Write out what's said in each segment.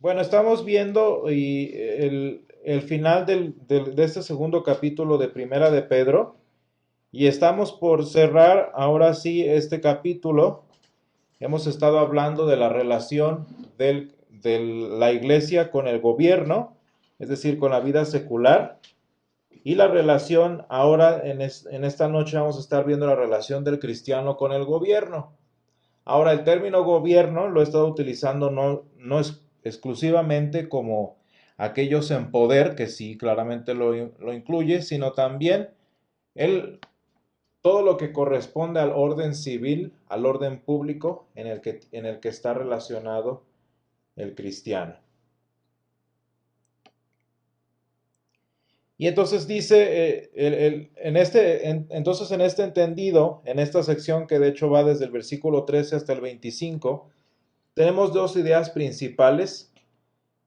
Bueno, estamos viendo el final de este segundo capítulo de Primera de Pedro y estamos por cerrar ahora sí este capítulo. Hemos estado hablando de la relación de la iglesia con el gobierno, es decir, con la vida secular, y la relación ahora en esta noche vamos a estar viendo la relación del cristiano con el gobierno. Ahora, el término gobierno lo he estado utilizando no es exclusivamente como aquellos en poder, que sí, claramente lo incluye, sino también el, todo lo que corresponde al orden civil, al orden público en el que está relacionado el cristiano. Y entonces dice, entonces en este entendido, en esta sección que de hecho va desde el versículo 13 hasta el 25, tenemos dos ideas principales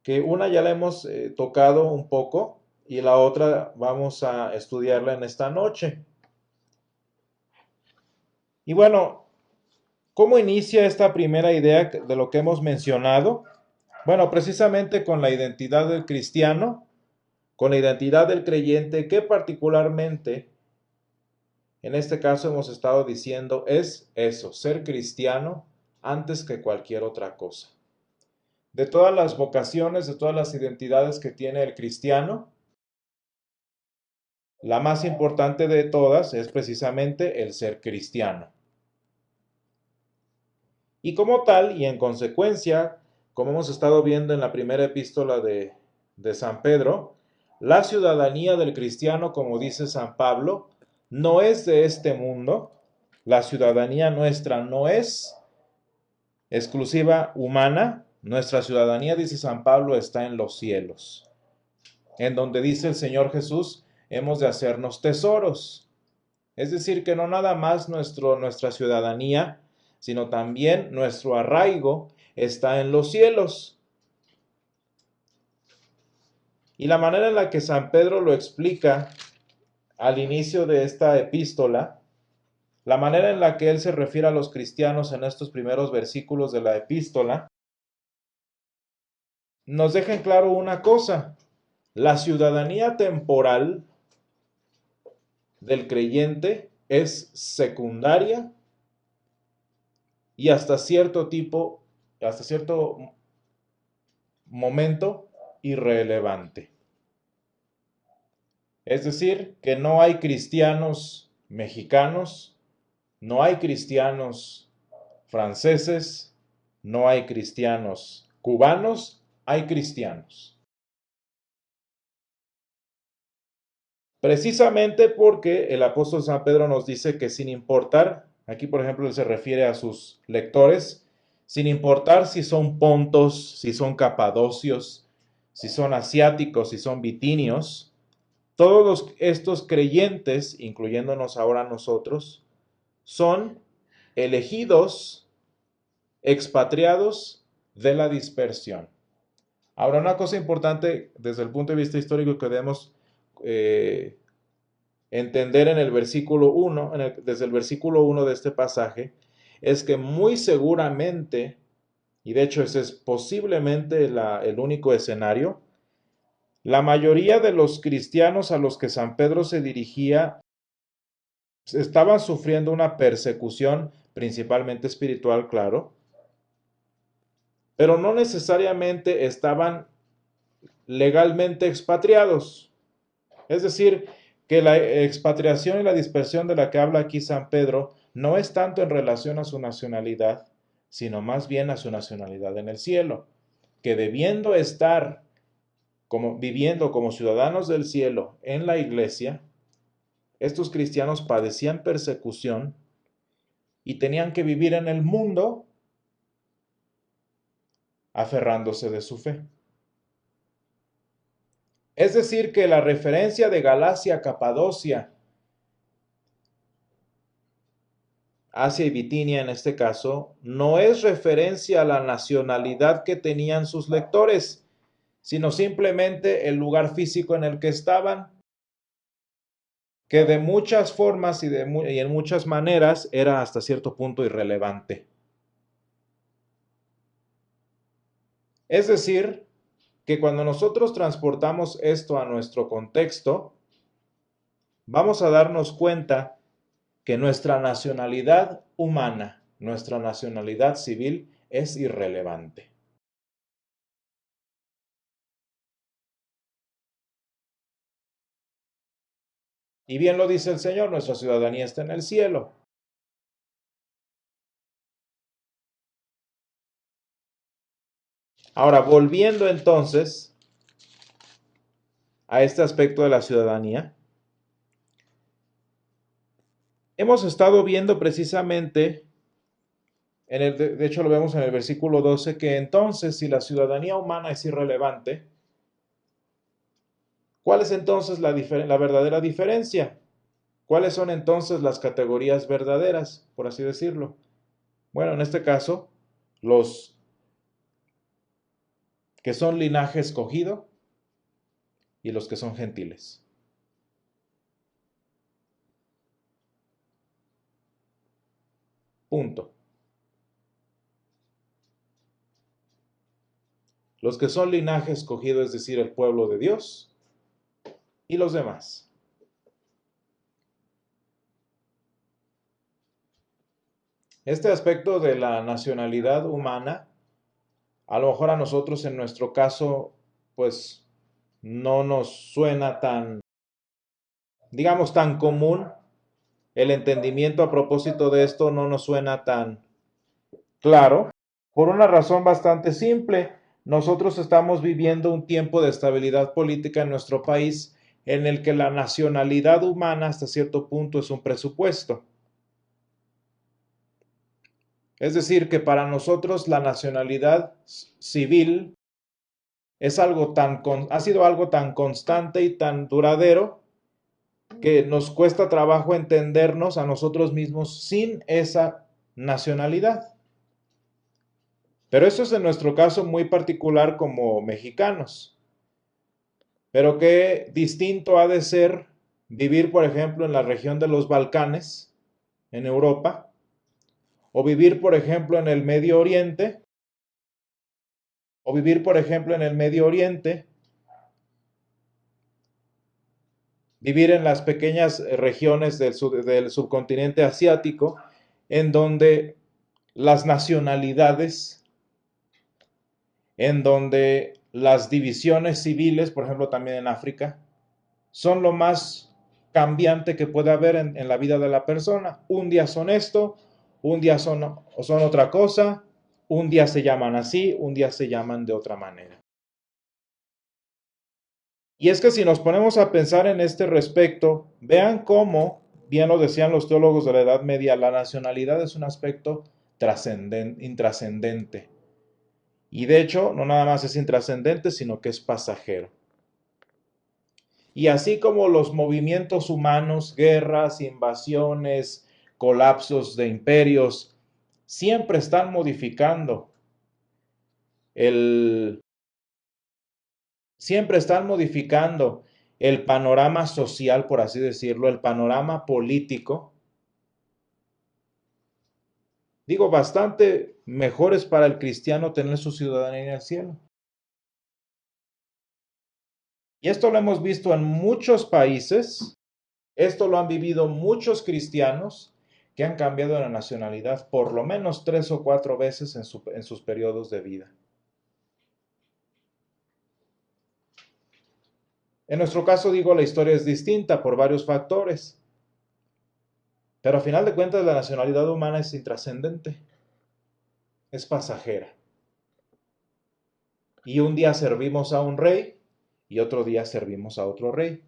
que una ya la hemos tocado un poco y la otra vamos a estudiarla en esta noche. Y bueno, ¿cómo inicia esta primera idea de lo que hemos mencionado? Bueno, precisamente con la identidad del cristiano, con la identidad del creyente, que particularmente en este caso hemos estado diciendo es eso, ser cristiano antes que cualquier otra cosa. De todas las vocaciones, de todas las identidades que tiene el cristiano, la más importante de todas es precisamente el ser cristiano. Y como tal, y en consecuencia, como hemos estado viendo en la primera epístola de San Pedro, la ciudadanía del cristiano, como dice San Pablo, no es de este mundo. La ciudadanía nuestra no es exclusiva humana. Nuestra ciudadanía, dice San Pablo, está en los cielos, en donde dice el Señor Jesús, hemos de hacernos tesoros. Es decir, que no nada más nuestra ciudadanía, sino también nuestro arraigo está en los cielos. Y la manera en la que San Pedro lo explica al inicio de esta epístola, la manera en la que él se refiere a los cristianos en estos primeros versículos de la epístola, nos deja en claro una cosa: la ciudadanía temporal del creyente es secundaria y hasta cierto momento irrelevante. Es decir, que no hay cristianos mexicanos, no hay cristianos franceses, no hay cristianos cubanos, hay cristianos. Precisamente porque el apóstol San Pedro nos dice que sin importar, aquí por ejemplo él se refiere a sus lectores, sin importar si son pontos, si son capadocios, si son asiáticos, si son bitinios, todos estos creyentes, incluyéndonos ahora nosotros, son elegidos, expatriados de la dispersión. Ahora, una cosa importante desde el punto de vista histórico que debemos eh, entender en el versículo 1, desde el versículo 1 de este pasaje, es que muy seguramente, y de hecho ese es posiblemente el único escenario, la mayoría de los cristianos a los que San Pedro se dirigía estaban sufriendo una persecución, principalmente espiritual, claro, pero no necesariamente estaban legalmente expatriados. Es decir, que la expatriación y la dispersión de la que habla aquí San Pedro no es tanto en relación a su nacionalidad, sino más bien a su nacionalidad en el cielo, que debiendo estar viviendo como ciudadanos del cielo en la iglesia, estos cristianos padecían persecución y tenían que vivir en el mundo aferrándose de su fe. Es decir, que la referencia de Galacia, Capadocia, Asia y Bitinia en este caso, no es referencia a la nacionalidad que tenían sus lectores, sino simplemente el lugar físico en el que estaban, que de muchas formas y en muchas maneras era hasta cierto punto irrelevante. Es decir, que cuando nosotros transportamos esto a nuestro contexto, vamos a darnos cuenta que nuestra nacionalidad humana, nuestra nacionalidad civil, es irrelevante. Y bien lo dice el Señor, nuestra ciudadanía está en el cielo. Ahora, volviendo entonces a este aspecto de la ciudadanía, hemos estado viendo precisamente, de hecho lo vemos en el versículo 12, que entonces si la ciudadanía humana es irrelevante, ¿cuál es entonces la verdadera diferencia? ¿Cuáles son entonces las categorías verdaderas, por así decirlo? Bueno, en este caso, los que son linaje escogido y los que son gentiles. Punto. Los que son linaje escogido, es decir, el pueblo de Dios, y los demás. Este aspecto de la nacionalidad humana, a lo mejor a nosotros en nuestro caso, pues no nos suena tan, digamos, tan común. El entendimiento a propósito de esto no nos suena tan claro, por una razón bastante simple. Nosotros estamos viviendo un tiempo de estabilidad política en nuestro país en el que la nacionalidad humana hasta cierto punto es un presupuesto. Es decir, que para nosotros la nacionalidad civil es ha sido algo tan constante y tan duradero que nos cuesta trabajo entendernos a nosotros mismos sin esa nacionalidad. Pero eso es en nuestro caso muy particular como mexicanos. Pero qué distinto ha de ser vivir, por ejemplo, en la región de los Balcanes, en Europa, o vivir, por ejemplo, en el Medio Oriente, o vivir, por ejemplo, en el Medio Oriente, vivir en las pequeñas regiones del subcontinente asiático, en donde las nacionalidades, en donde las divisiones civiles, por ejemplo, también en África, son lo más cambiante que puede haber en la vida de la persona. Un día son esto, un día son otra cosa, un día se llaman así, un día se llaman de otra manera. Y es que si nos ponemos a pensar en este respecto, vean cómo, bien lo decían los teólogos de la Edad Media, la nacionalidad es un aspecto intrascendente. Y de hecho, no nada más es intrascendente, sino que es pasajero. Y así como los movimientos humanos, guerras, invasiones, colapsos de imperios, siempre están modificando siempre están modificando el panorama social, por así decirlo, el panorama político. Digo, bastante mejor es para el cristiano tener su ciudadanía en el cielo. Y esto lo hemos visto en muchos países, esto lo han vivido muchos cristianos que han cambiado de nacionalidad por lo menos 3 o 4 veces en sus periodos de vida. En nuestro caso, digo, la historia es distinta por varios factores, pero a final de cuentas la nacionalidad humana es intrascendente, es pasajera. Y un día servimos a un rey y otro día servimos a otro rey.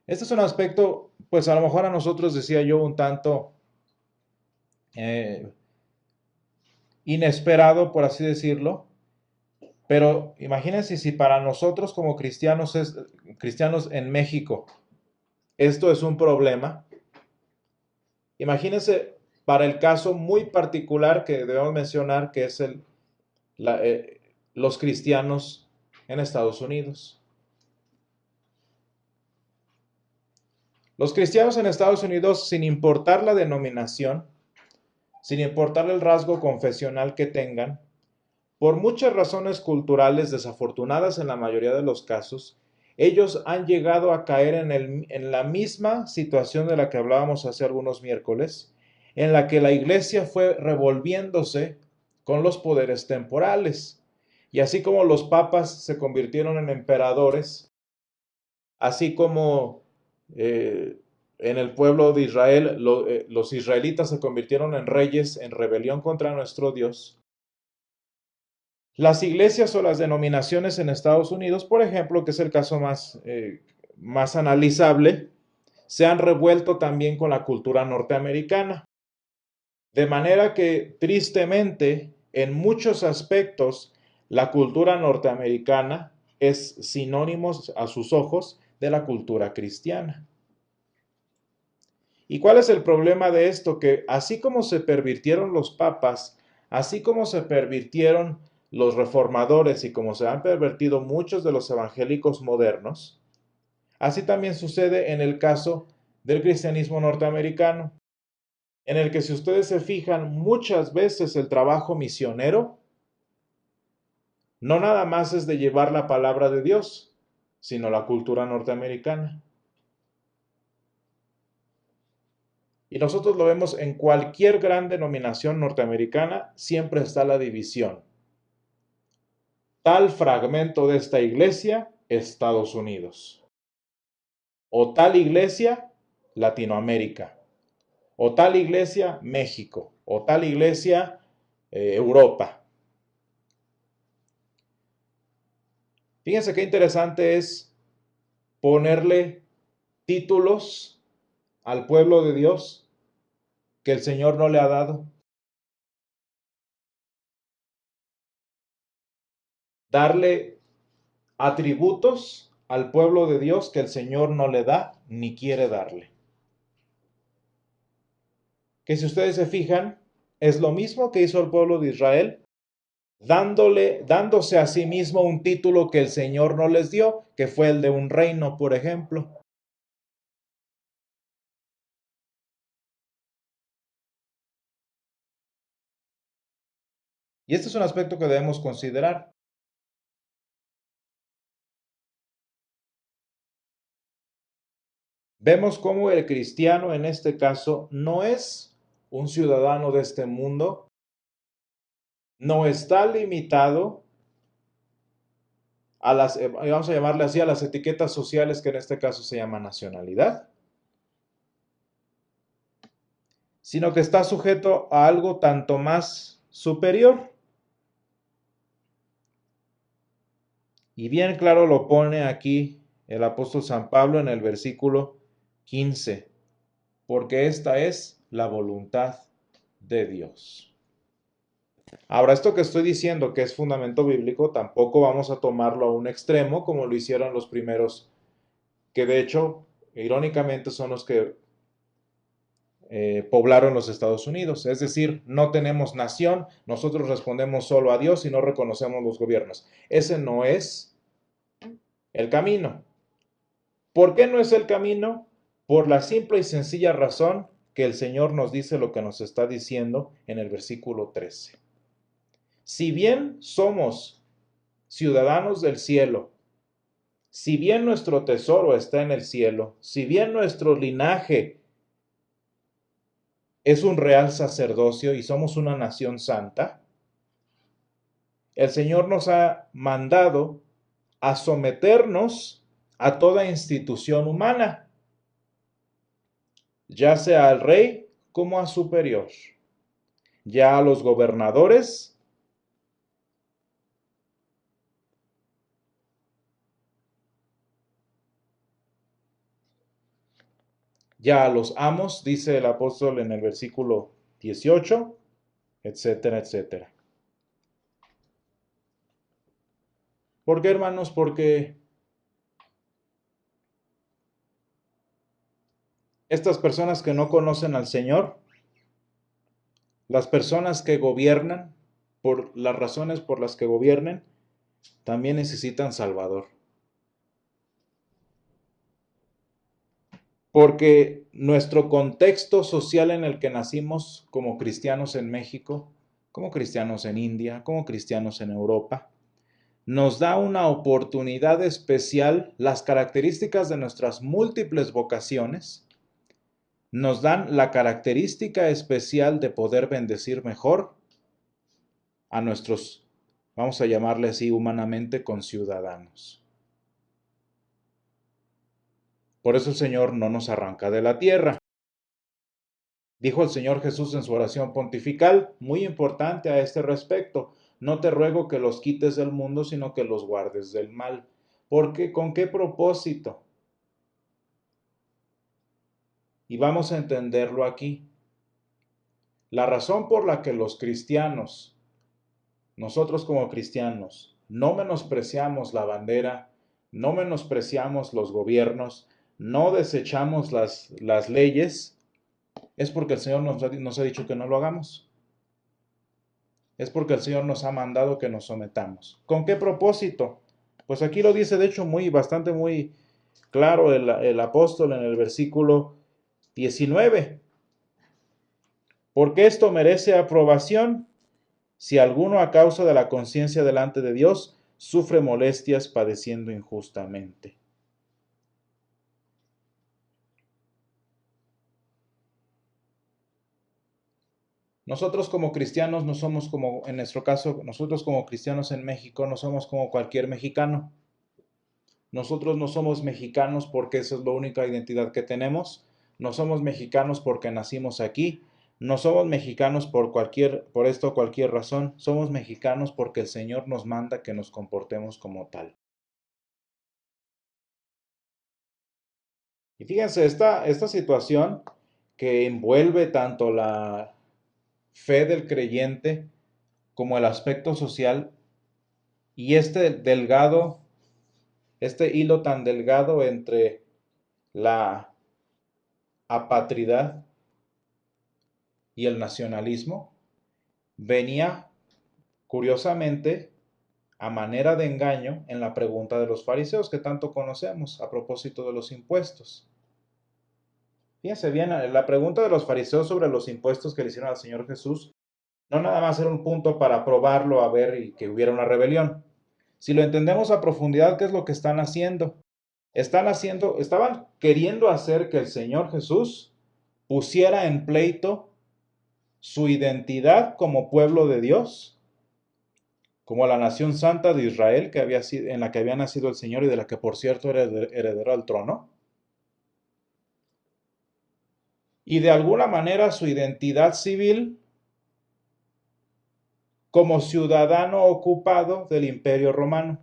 Este es un aspecto, pues a lo mejor a nosotros, decía yo, un tanto inesperado, por así decirlo, pero imagínense si para nosotros como cristianos en México esto es un problema. Imagínense para el caso muy particular que debemos mencionar, que es los cristianos en Estados Unidos. Los cristianos en Estados Unidos, sin importar la denominación, sin importar el rasgo confesional que tengan, Por muchas razones culturales desafortunadas en la mayoría de los casos, ellos han llegado a caer en la misma situación de la que hablábamos hace algunos miércoles, en la que la iglesia fue revolviéndose con los poderes temporales. Y así como los papas se convirtieron en emperadores, así como en el pueblo de Israel los israelitas se convirtieron en reyes en rebelión contra nuestro Dios, las iglesias o las denominaciones en Estados Unidos, por ejemplo, que es el caso más analizable, se han revuelto también con la cultura norteamericana. De manera que, tristemente, en muchos aspectos, la cultura norteamericana es sinónimo a sus ojos de la cultura cristiana. ¿Y cuál es el problema de esto? Que así como se pervirtieron los papas, así como se pervirtieron los reformadores y como se han pervertido muchos de los evangélicos modernos, así también sucede en el caso del cristianismo norteamericano, en el que si ustedes se fijan, muchas veces el trabajo misionero no nada más es de llevar la palabra de Dios, sino la cultura norteamericana. Y nosotros lo vemos en cualquier gran denominación norteamericana, siempre está la división. Tal fragmento de esta iglesia, Estados Unidos. O tal iglesia, Latinoamérica. O tal iglesia, México. O tal iglesia, Europa. Fíjense qué interesante es ponerle títulos al pueblo de Dios que el Señor no le ha dado. Darle atributos al pueblo de Dios que el Señor no le da ni quiere darle. Que si ustedes se fijan, es lo mismo que hizo el pueblo de Israel, dándose a sí mismo un título que el Señor no les dio, que fue el de un reino, por ejemplo. Y este es un aspecto que debemos considerar. Vemos cómo el cristiano en este caso no es un ciudadano de este mundo, no está limitado a las, vamos a llamarle así, a las etiquetas sociales que en este caso se llama nacionalidad, sino que está sujeto a algo tanto más superior. Y bien claro lo pone aquí el apóstol San Pablo en el versículo 15, porque esta es la voluntad de Dios. Ahora, esto que estoy diciendo que es fundamento bíblico, tampoco vamos a tomarlo a un extremo como lo hicieron los primeros, que de hecho, irónicamente, son los que poblaron los Estados Unidos. Es decir, no tenemos nación, nosotros respondemos solo a Dios y no reconocemos los gobiernos. Ese no es el camino. ¿Por qué no es el camino? Por la simple y sencilla razón que el Señor nos dice lo que nos está diciendo en el versículo 13. Si bien somos ciudadanos del cielo, si bien nuestro tesoro está en el cielo, si bien nuestro linaje es un real sacerdocio y somos una nación santa, el Señor nos ha mandado a someternos a toda institución humana, ya sea al rey como a superior, ya a los gobernadores, ya a los amos, dice el apóstol en el versículo 18, etcétera, etcétera. ¿Por qué, hermanos? Porque estas personas que no conocen al Señor, las personas que gobiernan, por las razones por las que gobiernen, también necesitan Salvador. Porque nuestro contexto social en el que nacimos como cristianos en México, como cristianos en India, como cristianos en Europa, nos da una oportunidad especial, las características de nuestras múltiples vocaciones, nos dan la característica especial de poder bendecir mejor a nuestros, vamos a llamarle así humanamente, conciudadanos. Por eso el Señor no nos arranca de la tierra. Dijo el Señor Jesús en su oración pontifical, muy importante a este respecto, no te ruego que los quites del mundo, sino que los guardes del mal. ¿Por qué? ¿Con qué propósito? Y vamos a entenderlo aquí. La razón por la que los cristianos, nosotros como cristianos, no menospreciamos la bandera, no menospreciamos los gobiernos, no desechamos las leyes, es porque el Señor nos ha dicho que no lo hagamos. Es porque el Señor nos ha mandado que nos sometamos. ¿Con qué propósito? Pues aquí lo dice, de hecho, muy claro el apóstol en el versículo 19. Porque esto merece aprobación si alguno a causa de la conciencia delante de Dios sufre molestias padeciendo injustamente. Nosotros como cristianos no somos como, en nuestro caso, nosotros como cristianos en México no somos como cualquier mexicano. Nosotros no somos mexicanos porque esa es la única identidad que tenemos. No somos mexicanos porque nacimos aquí. No somos mexicanos por cualquier razón. Somos mexicanos porque el Señor nos manda que nos comportemos como tal. Y fíjense, esta situación que envuelve tanto la fe del creyente como el aspecto social y este hilo tan delgado entre la apatridad y el nacionalismo, venía curiosamente a manera de engaño en la pregunta de los fariseos que tanto conocemos a propósito de los impuestos. Fíjense bien, la pregunta de los fariseos sobre los impuestos que le hicieron al Señor Jesús no nada más era un punto para probarlo a ver y que hubiera una rebelión. Si lo entendemos a profundidad, ¿qué es lo que están haciendo? Estaban queriendo hacer que el Señor Jesús pusiera en pleito su identidad como pueblo de Dios, como la nación santa de Israel en la que había nacido el Señor y de la que por cierto era heredero al trono. Y de alguna manera su identidad civil como ciudadano ocupado del Imperio Romano.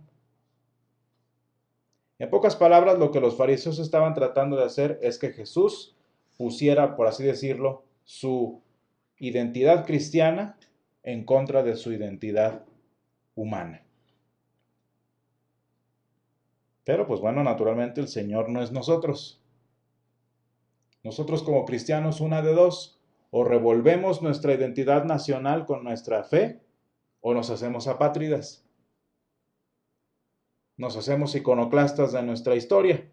En pocas palabras, lo que los fariseos estaban tratando de hacer es que Jesús pusiera, por así decirlo, su identidad cristiana en contra de su identidad humana. Pero pues bueno, naturalmente el Señor no es nosotros. Nosotros como cristianos, una de dos, o revolvemos nuestra identidad nacional con nuestra fe, o nos hacemos apátridas. Nos hacemos iconoclastas de nuestra historia.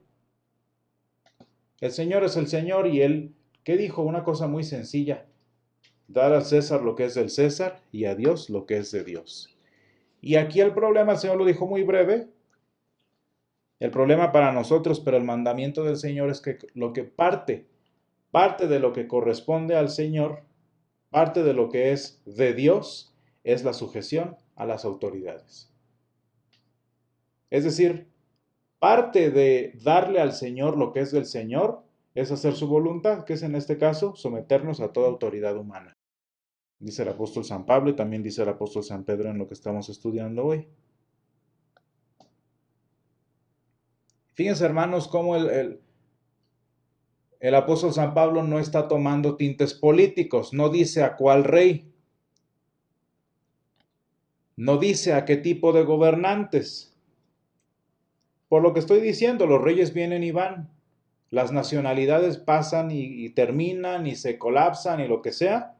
El Señor es el Señor y Él, ¿qué dijo? Una cosa muy sencilla. Dar al César lo que es del César y a Dios lo que es de Dios. Y aquí el problema, el Señor lo dijo muy breve, el problema para nosotros, pero el mandamiento del Señor es que lo que parte de lo que corresponde al Señor, parte de lo que es de Dios, es la sujeción a las autoridades. Es decir, parte de darle al Señor lo que es del Señor es hacer su voluntad, que es en este caso someternos a toda autoridad humana. Dice el apóstol San Pablo y también dice el apóstol San Pedro en lo que estamos estudiando hoy. Fíjense, hermanos, cómo el apóstol San Pablo no está tomando tintes políticos, no dice a cuál rey, no dice a qué tipo de gobernantes. Por lo que estoy diciendo, los reyes vienen y van, las nacionalidades pasan y terminan y se colapsan y lo que sea.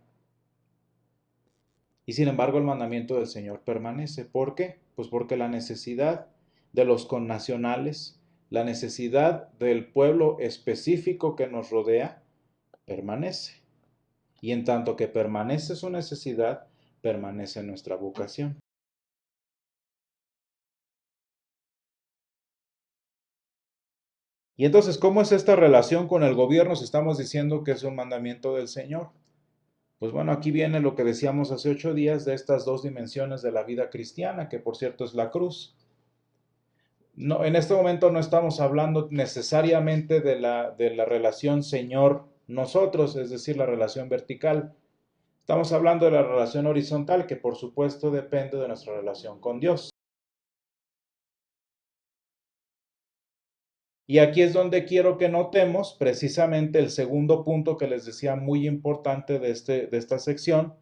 Y sin embargo el mandamiento del Señor permanece. ¿Por qué? Pues porque la necesidad de los connacionales, la necesidad del pueblo específico que nos rodea, permanece. Y en tanto que permanece su necesidad, permanece nuestra vocación. Y entonces, ¿cómo es esta relación con el gobierno si estamos diciendo que es un mandamiento del Señor? Pues bueno, aquí viene lo que decíamos hace 8 días de estas dos dimensiones de la vida cristiana, que por cierto es la cruz. No, en este momento no estamos hablando necesariamente de la relación Señor-nosotros, es decir, la relación vertical. Estamos hablando de la relación horizontal, que por supuesto depende de nuestra relación con Dios. Y aquí es donde quiero que notemos precisamente el segundo punto que les decía muy importante de esta sección,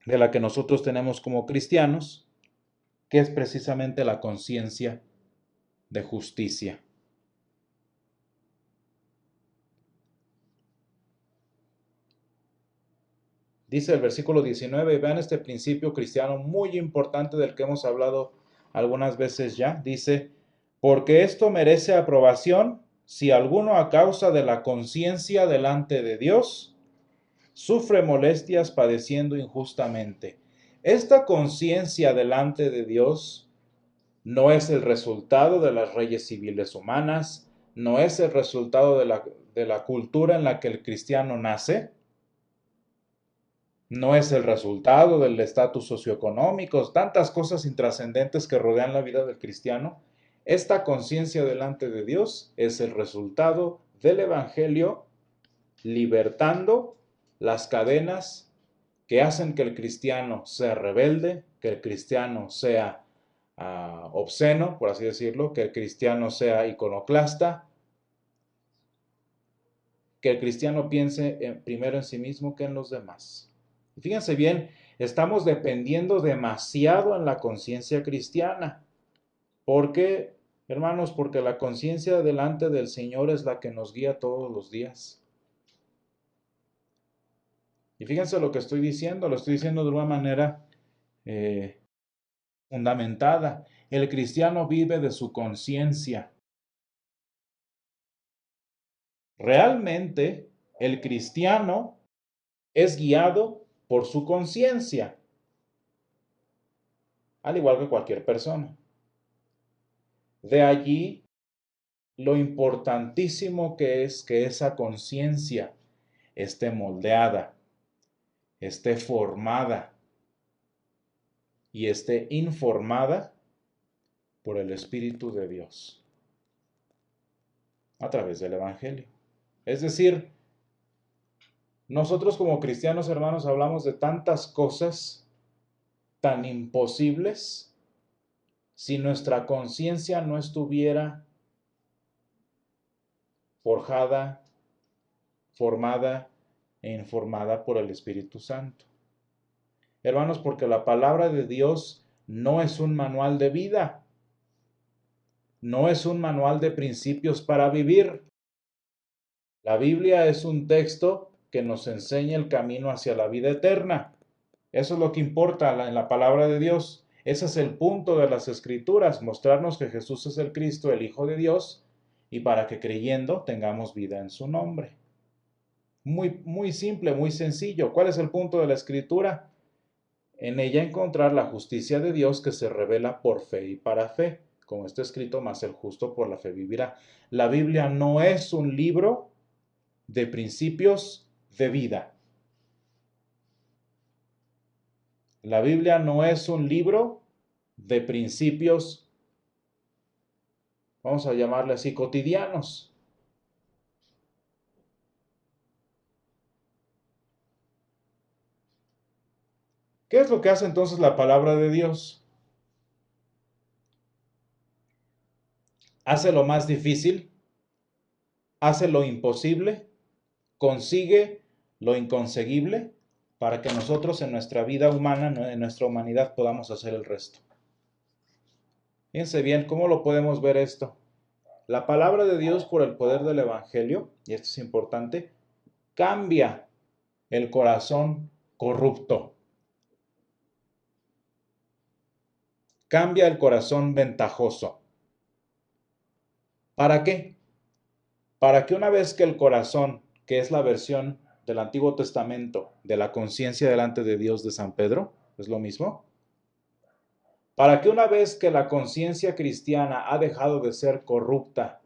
de la que nosotros tenemos como cristianos, que es precisamente la conciencia de justicia. Dice el versículo 19, vean este principio cristiano muy importante del que hemos hablado algunas veces ya. Dice, porque esto merece aprobación si alguno a causa de la conciencia delante de Dios sufre molestias padeciendo injustamente. Esta conciencia delante de Dios no es el resultado de las leyes civiles humanas, no es el resultado de la cultura en la que el cristiano nace, no es el resultado del estatus socioeconómico, tantas cosas intrascendentes que rodean la vida del cristiano. Esta conciencia delante de Dios es el resultado del Evangelio libertando las cadenas que hacen que el cristiano sea rebelde, que el cristiano sea obsceno, por así decirlo, que el cristiano sea iconoclasta, que el cristiano piense primero en sí mismo que en los demás. Y fíjense bien, estamos dependiendo demasiado en la conciencia cristiana. ¿Por qué, hermanos? Porque la conciencia delante del Señor es la que nos guía todos los días. Y fíjense lo que estoy diciendo, lo estoy diciendo de una manera fundamentada. El cristiano vive de su conciencia. Realmente, el cristiano es guiado por su conciencia, al igual que cualquier persona. De allí lo importantísimo que es que esa conciencia esté moldeada, esté formada y esté informada por el Espíritu de Dios a través del Evangelio. Es decir, nosotros como cristianos, hermanos, hablamos de tantas cosas tan imposibles si nuestra conciencia no estuviera forjada, formada e informada por el Espíritu Santo. Hermanos, porque la palabra de Dios no es un manual de vida, no es un manual de principios para vivir. La Biblia es un texto que nos enseña el camino hacia la vida eterna. Eso es lo que importa en la palabra de Dios. Ese es el punto de las Escrituras, mostrarnos que Jesús es el Cristo, el Hijo de Dios, y para que creyendo tengamos vida en su nombre. Muy, muy simple, muy sencillo. ¿Cuál es el punto de la Escritura? En ella encontrar la justicia de Dios que se revela por fe y para fe. Como está escrito, más el justo por la fe vivirá. La Biblia no es un libro de principios de vida. La Biblia no es un libro de principios, vamos a llamarle así, cotidianos. ¿Qué es lo que hace entonces la palabra de Dios? Hace lo más difícil, hace lo imposible, consigue lo inconseguible para que nosotros en nuestra vida humana, en nuestra humanidad, podamos hacer el resto. Fíjense bien, ¿cómo lo podemos ver esto? La palabra de Dios por el poder del Evangelio, y esto es importante, cambia el corazón corrupto. Cambia el corazón ventajoso. ¿Para qué? Para que una vez que el corazón, que es la versión del Antiguo Testamento de la conciencia delante de Dios de San Pedro? ¿Es lo mismo? Para que una vez que la conciencia cristiana ha dejado de ser corrupta,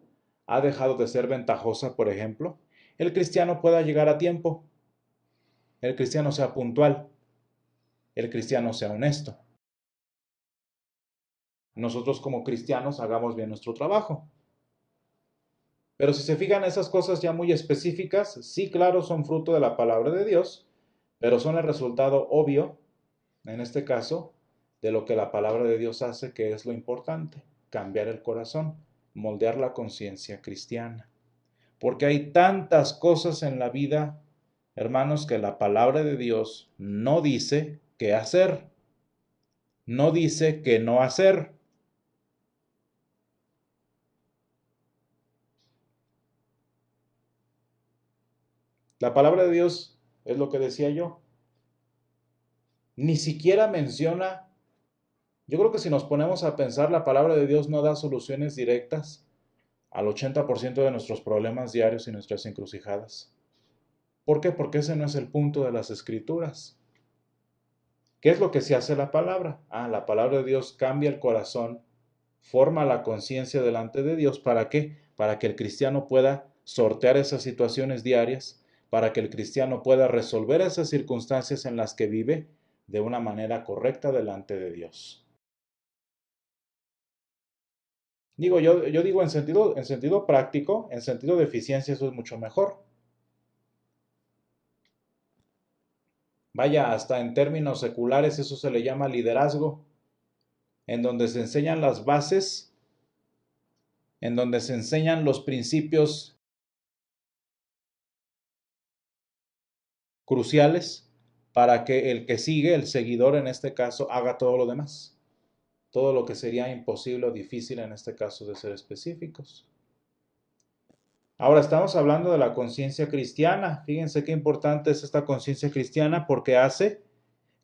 ha dejado de ser ventajosa, por ejemplo, el cristiano pueda llegar a tiempo, el cristiano sea puntual, el cristiano sea honesto. Nosotros como cristianos hagamos bien nuestro trabajo. Pero si se fijan, esas cosas ya muy específicas, sí, claro, son fruto de la palabra de Dios, pero son el resultado obvio, en este caso, de lo que la palabra de Dios hace, que es lo importante, cambiar el corazón, moldear la conciencia cristiana. Porque hay tantas cosas en la vida, hermanos, que la palabra de Dios no dice qué hacer, no dice qué no hacer. La palabra de Dios es lo que decía yo. Ni siquiera menciona, yo creo que si nos ponemos a pensar, la palabra de Dios no da soluciones directas al 80% de nuestros problemas diarios y nuestras encrucijadas. ¿Por qué? Porque ese no es el punto de las escrituras. ¿Qué es lo que se hace la palabra? La palabra de Dios cambia el corazón, forma la conciencia delante de Dios. ¿Para qué? Para que el cristiano pueda sortear esas situaciones diarias, para que el cristiano pueda resolver esas circunstancias en las que vive de una manera correcta delante de Dios. Digo, yo digo en sentido práctico, en sentido de eficiencia, eso es mucho mejor. Vaya, hasta en términos seculares eso se le llama liderazgo, en donde se enseñan las bases, en donde se enseñan los principios cruciales para que el que sigue, el seguidor en este caso, haga todo lo demás. Todo lo que sería imposible o difícil en este caso de ser específicos. Ahora estamos hablando de la conciencia cristiana. Fíjense qué importante es esta conciencia cristiana porque hace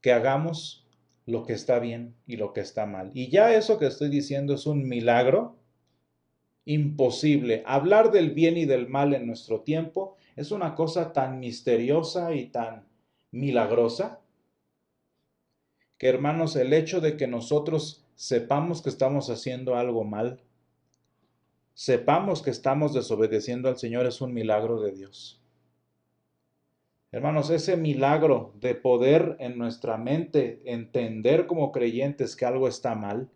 que hagamos lo que está bien y lo que está mal. Y ya eso que estoy diciendo es un milagro imposible. Hablar del bien y del mal en nuestro tiempo es una cosa tan misteriosa y tan milagrosa que, hermanos, el hecho de que nosotros sepamos que estamos haciendo algo mal, sepamos que estamos desobedeciendo al Señor, es un milagro de Dios. Hermanos, ese milagro de poder en nuestra mente entender como creyentes que algo está mal,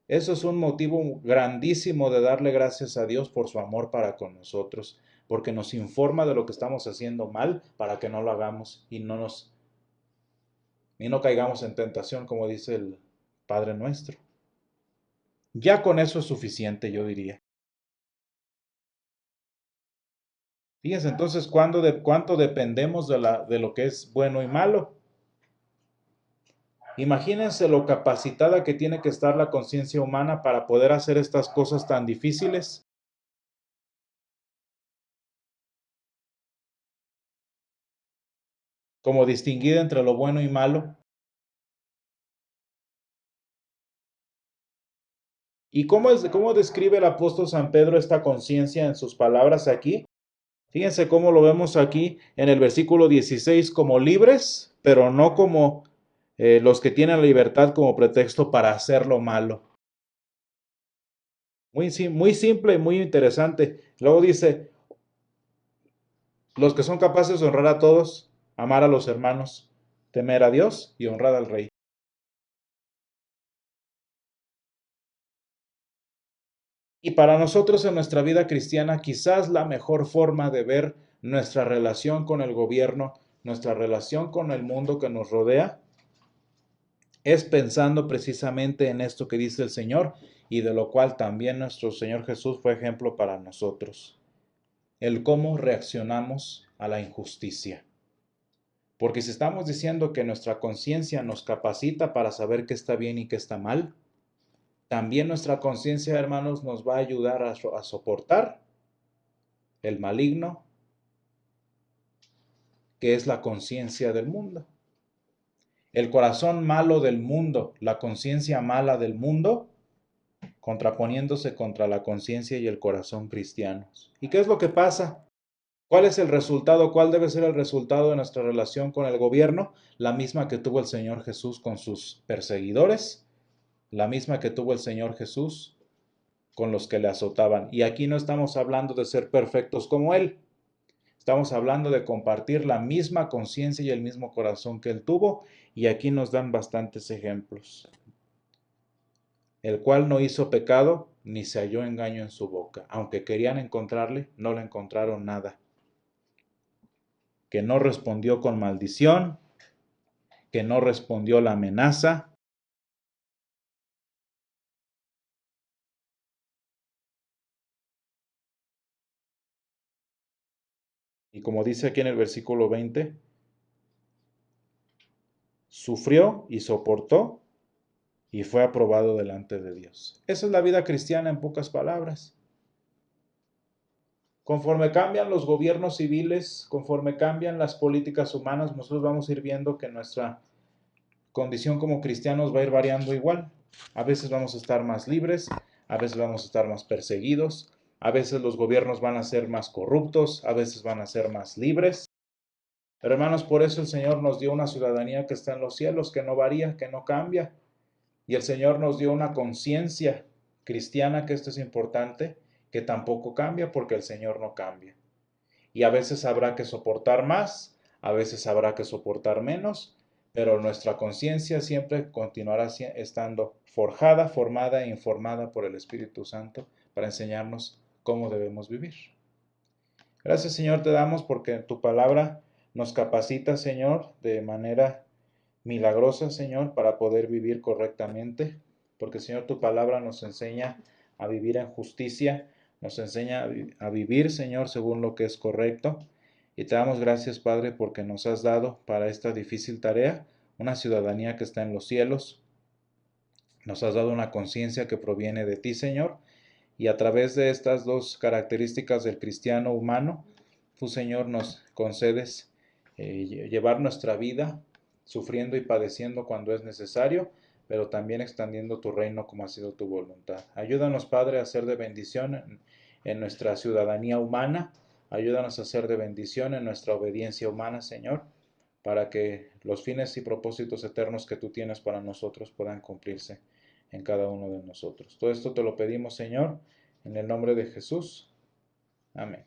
eso es un motivo grandísimo de darle gracias a Dios por su amor para con nosotros, porque nos informa de lo que estamos haciendo mal para que no lo hagamos y no caigamos en tentación, como dice el Padre nuestro. Ya con eso es suficiente, yo diría. Fíjense entonces cuánto dependemos de lo que es bueno y malo. Imagínense lo capacitada que tiene que estar la conciencia humana para poder hacer estas cosas tan difíciles. Como distinguir entre lo bueno y malo. ¿Y cómo describe el apóstol San Pedro esta conciencia en sus palabras aquí? Fíjense cómo lo vemos aquí en el versículo 16 como libres, pero no como los que tienen la libertad como pretexto para hacer lo malo. Muy simple y muy interesante. Luego dice, los que son capaces de honrar a todos, amar a los hermanos, temer a Dios y honrar al Rey. Y para nosotros en nuestra vida cristiana, quizás la mejor forma de ver nuestra relación con el gobierno, nuestra relación con el mundo que nos rodea, es pensando precisamente en esto que dice el Señor y de lo cual también nuestro Señor Jesús fue ejemplo para nosotros. El cómo reaccionamos a la injusticia. Porque si estamos diciendo que nuestra conciencia nos capacita para saber qué está bien y qué está mal, también nuestra conciencia, hermanos, nos va a ayudar a soportar el maligno, que es la conciencia del mundo. El corazón malo del mundo, la conciencia mala del mundo, contraponiéndose contra la conciencia y el corazón cristianos. ¿Y qué es lo que pasa? ¿Cuál es el resultado? ¿Cuál debe ser el resultado de nuestra relación con el gobierno? La misma que tuvo el Señor Jesús con sus perseguidores, la misma que tuvo el Señor Jesús con los que le azotaban. Y aquí no estamos hablando de ser perfectos como Él. Estamos hablando de compartir la misma conciencia y el mismo corazón que Él tuvo. Y aquí nos dan bastantes ejemplos. El cual no hizo pecado, ni se halló engaño en su boca. Aunque querían encontrarle, no le encontraron nada. Que no respondió con maldición, que no respondió la amenaza. Y como dice aquí en el versículo 20, sufrió y soportó y fue aprobado delante de Dios. Esa es la vida cristiana en pocas palabras. Conforme cambian los gobiernos civiles, conforme cambian las políticas humanas, nosotros vamos a ir viendo que nuestra condición como cristianos va a ir variando igual. A veces vamos a estar más libres, a veces vamos a estar más perseguidos, a veces los gobiernos van a ser más corruptos, a veces van a ser más libres. Pero hermanos, por eso el Señor nos dio una ciudadanía que está en los cielos, que no varía, que no cambia. Y el Señor nos dio una conciencia cristiana, que esto es importante, que tampoco cambia porque el Señor no cambia. Y a veces habrá que soportar más, a veces habrá que soportar menos, pero nuestra conciencia siempre continuará estando forjada, formada e informada por el Espíritu Santo para enseñarnos cómo debemos vivir. Gracias, Señor, te damos porque tu palabra nos capacita, Señor, de manera milagrosa, Señor, para poder vivir correctamente, porque, Señor, tu palabra nos enseña a vivir en justicia, nos enseña a vivir, Señor, según lo que es correcto. Y te damos gracias, Padre, porque nos has dado para esta difícil tarea una ciudadanía que está en los cielos. Nos has dado una conciencia que proviene de ti, Señor, y a través de estas dos características del cristiano humano, tú, Señor, nos concedes llevar nuestra vida sufriendo y padeciendo cuando es necesario, pero también extendiendo tu reino como ha sido tu voluntad. Ayúdanos, Padre, a ser de bendición en nuestra ciudadanía humana. Ayúdanos a ser de bendición en nuestra obediencia humana, Señor, para que los fines y propósitos eternos que tú tienes para nosotros puedan cumplirse en cada uno de nosotros. Todo esto te lo pedimos, Señor, en el nombre de Jesús. Amén.